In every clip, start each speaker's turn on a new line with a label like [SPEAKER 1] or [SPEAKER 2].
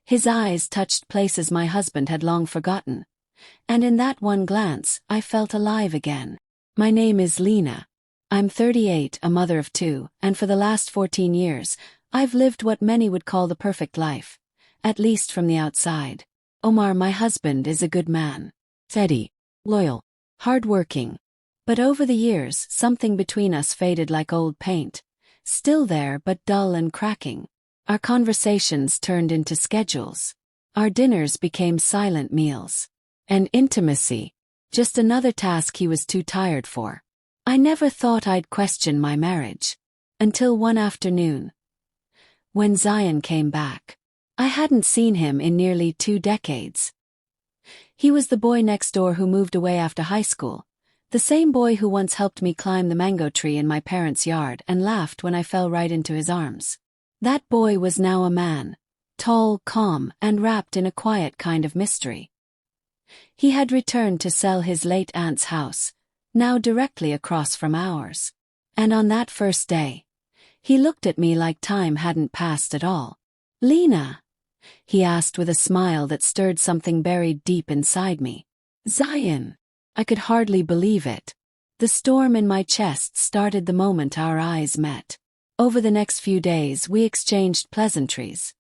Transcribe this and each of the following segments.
[SPEAKER 1] His eyes touched places my husband had long forgotten, and in that one glance I felt alive again. My name is Lena. I'm 38, a mother of two, and for the last 14 years, I've lived what many would call the perfect life, at least from the outside. Omar, my husband, is a good man. Steady, loyal, hard-working. But over the years, something between us faded like old paint, still there but dull and cracking. Our conversations turned into schedules. Our dinners became silent meals. And intimacy, just another task he was too tired for. I never thought I'd question my marriage. Until one afternoon, when Zion came back. I hadn't seen him in nearly 2 decades. He was the boy next door who moved away after high school, the same boy who once helped me climb the mango tree in my parents' yard and laughed when I fell right into his arms. That boy was now a man, tall, calm, and wrapped in a quiet kind of mystery. He had returned to sell his late aunt's house, now directly across from ours. And on that first day, he looked at me like time hadn't passed at all. "Lena?" he asked with a smile that stirred something buried deep inside me. "Zion." I could hardly believe it. The storm in my chest started the moment our eyes met. Over the next few days we exchanged pleasantries.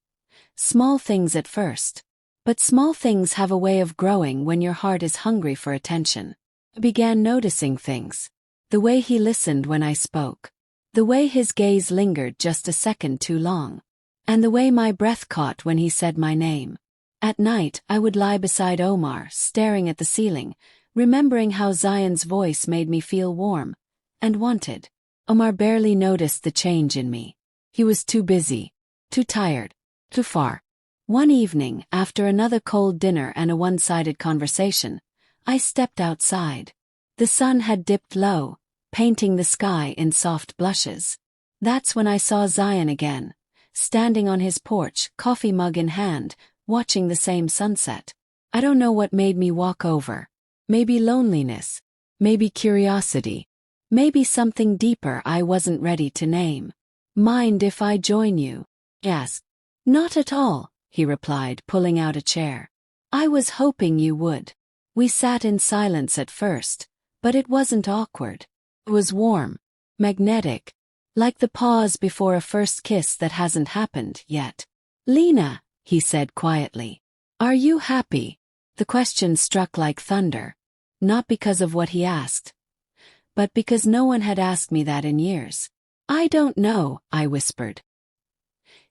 [SPEAKER 1] Small things at first. But small things have a way of growing when your heart is hungry for attention. I began noticing things. The way he listened when I spoke. The way his gaze lingered just a second too long. And the way my breath caught when he said my name. At night, I would lie beside Omar, staring at the ceiling, remembering how Zion's voice made me feel warm and wanted. Omar barely noticed the change in me. He was too busy, too tired, too far. One evening, after another cold dinner and a one-sided conversation, I stepped outside. The sun had dipped low, painting the sky in soft blushes. That's when I saw Zion again, standing on his porch, coffee mug in hand, watching the same sunset. I don't know what made me walk over. Maybe loneliness. Maybe curiosity. Maybe something deeper I wasn't ready to name. "Mind if I join you?" I asked. "Not at all," he replied, pulling out a chair. "I was hoping you would." We sat in silence at first, but it wasn't awkward. It was warm, magnetic, like the pause before a first kiss that hasn't happened yet. "Lena," he said quietly, "are you happy?" The question struck like thunder, not because of what he asked, but because no one had asked me that in years. "I don't know," I whispered.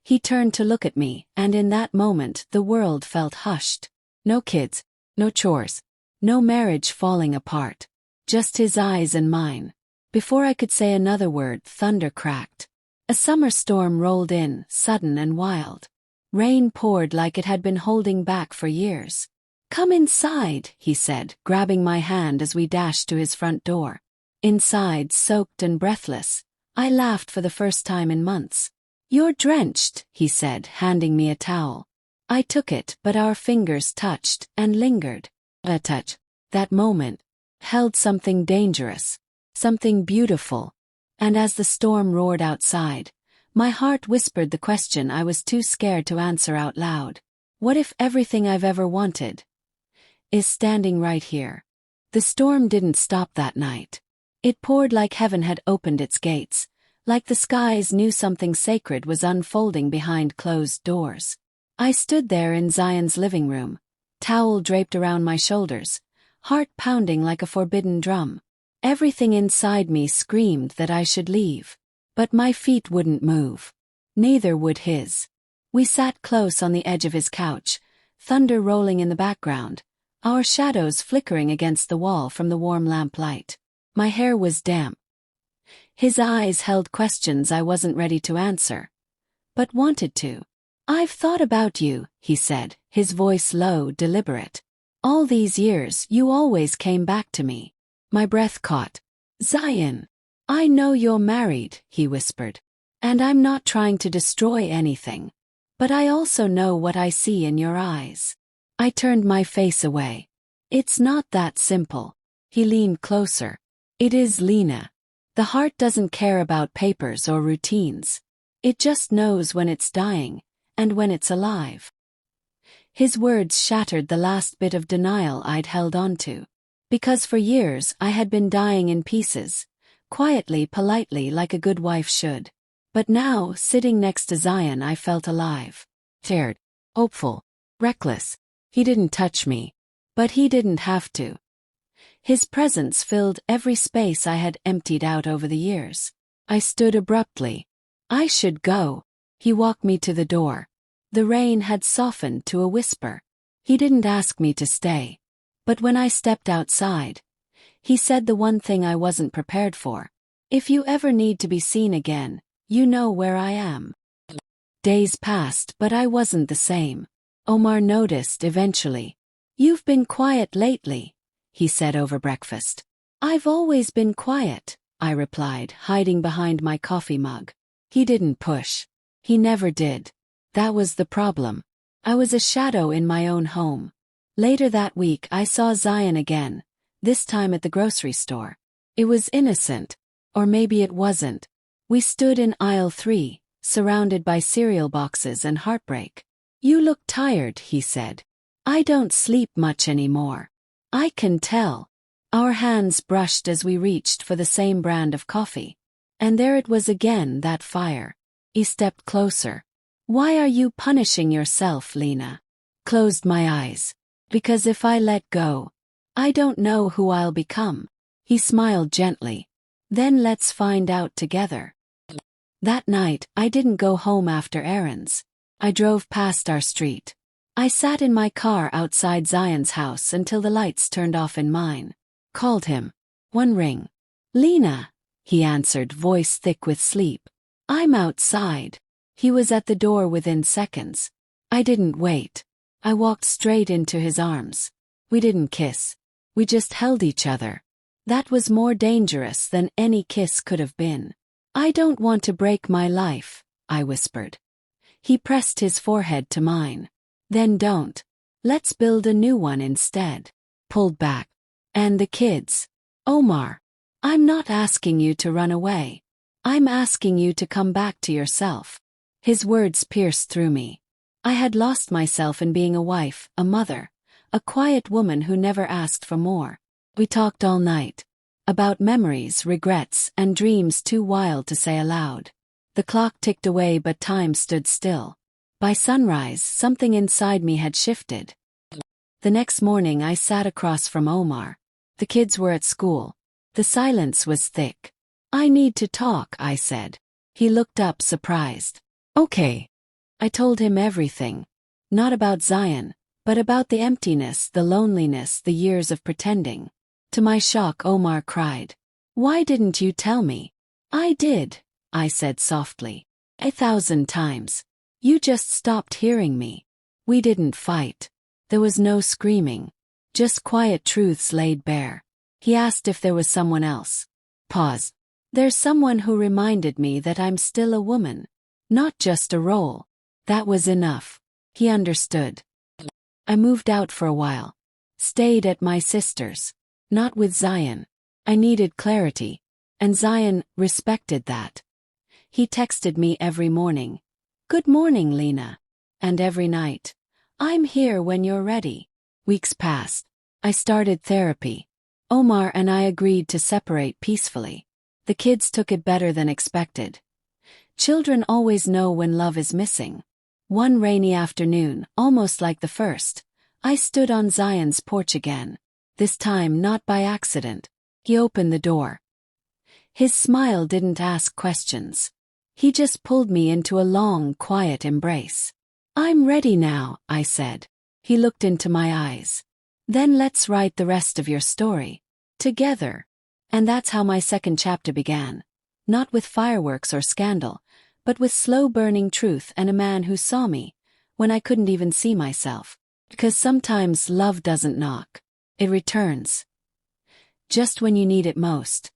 [SPEAKER 1] He turned to look at me, and in that moment the world felt hushed. No kids, no chores, no marriage falling apart. Just his eyes and mine. Before I could say another word, thunder cracked. A summer storm rolled in, sudden and wild. Rain poured like it had been holding back for years. "Come inside," he said, grabbing my hand as we dashed to his front door. Inside, soaked and breathless, I laughed for the first time in months. "You're drenched," he said, handing me a towel. I took it, but our fingers touched and lingered. A touch, that moment, held something dangerous, something beautiful. And as the storm roared outside, my heart whispered the question I was too scared to answer out loud. What if everything I've ever wanted is standing right here? The storm didn't stop that night. It poured like heaven had opened its gates, like the skies knew something sacred was unfolding behind closed doors. I stood there in Zion's living room, towel draped around my shoulders, heart pounding like a forbidden drum. Everything inside me screamed that I should leave. But my feet wouldn't move. Neither would his. We sat close on the edge of his couch, thunder rolling in the background, our shadows flickering against the wall from the warm lamplight. My hair was damp. His eyes held questions I wasn't ready to answer, but wanted to. "I've thought about you," he said, his voice low, deliberate. "All these years you always came back to me." My breath caught. "Zion, I know you're married," he whispered. "And I'm not trying to destroy anything. But I also know what I see in your eyes." I turned my face away. "It's not that simple." He leaned closer. "It is, Lena. The heart doesn't care about papers or routines. It just knows when it's dying, and when it's alive." His words shattered the last bit of denial I'd held onto. Because for years I had been dying in pieces, quietly, politely, like a good wife should. But now, sitting next to Zion, I felt alive. Scared, hopeful, reckless. He didn't touch me. But he didn't have to. His presence filled every space I had emptied out over the years. I stood abruptly. I should go. He walked me to the door. The rain had softened to a whisper. He didn't ask me to stay. But when I stepped outside, he said the one thing I wasn't prepared for. If you ever need to be seen again, you know where I am. Days passed, but I wasn't the same. Omar noticed eventually. You've been quiet lately, he said over breakfast. I've always been quiet, I replied, hiding behind my coffee mug. He didn't push. He never did. That was the problem. I was a shadow in my own home. Later that week I saw Zion again, this time at the grocery store. It was innocent. Or maybe it wasn't. We stood in aisle 3, surrounded by cereal boxes and heartbreak. You look tired, he said. I don't sleep much anymore. I can tell. Our hands brushed as we reached for the same brand of coffee. And there it was again, that fire. He stepped closer. Why are you punishing yourself, Lena? Closed my eyes. Because if I let go, I don't know who I'll become. He smiled gently. Then let's find out together. That night, I didn't go home after errands. I drove past our street. I sat in my car outside Zion's house until the lights turned off in mine. Called him. One ring. Lena, he answered, voice thick with sleep. I'm outside. He was at the door within seconds. I didn't wait. I walked straight into his arms. We didn't kiss. We just held each other. That was more dangerous than any kiss could have been. I don't want to break my life, I whispered. He pressed his forehead to mine. Then don't. Let's build a new one instead. Pulled back. And the kids. Omar. I'm not asking you to run away. I'm asking you to come back to yourself. His words pierced through me. I had lost myself in being a wife, a mother, a quiet woman who never asked for more. We talked all night. About memories, regrets, and dreams too wild to say aloud. The clock ticked away, but time stood still. By sunrise, something inside me had shifted. The next morning I sat across from Omar. The kids were at school. The silence was thick. I need to talk, I said. He looked up, surprised. Okay. I told him everything. Not about Zion, but about the emptiness, the loneliness, the years of pretending. To my shock, Omar cried. Why didn't you tell me? I did, I said softly. 1,000 times. You just stopped hearing me. We didn't fight. There was no screaming. Just quiet truths laid bare. He asked if there was someone else. Pause. There's someone who reminded me that I'm still a woman. Not just a role. That was enough. He understood. I moved out for a while. Stayed at my sister's. Not with Zion. I needed clarity. And Zion respected that. He texted me every morning. Good morning, Lena. And every night. I'm here when you're ready. Weeks passed. I started therapy. Omar and I agreed to separate peacefully. The kids took it better than expected. Children always know when love is missing. One rainy afternoon, almost like the first, I stood on Zion's porch again. This time not by accident. He opened the door. His smile didn't ask questions. He just pulled me into a long, quiet embrace. I'm ready now, I said. He looked into my eyes. Then let's write the rest of your story. Together. And that's how my second chapter began. Not with fireworks or scandal, but with slow-burning truth and a man who saw me, when I couldn't even see myself. Because sometimes love doesn't knock. It returns. Just when you need it most.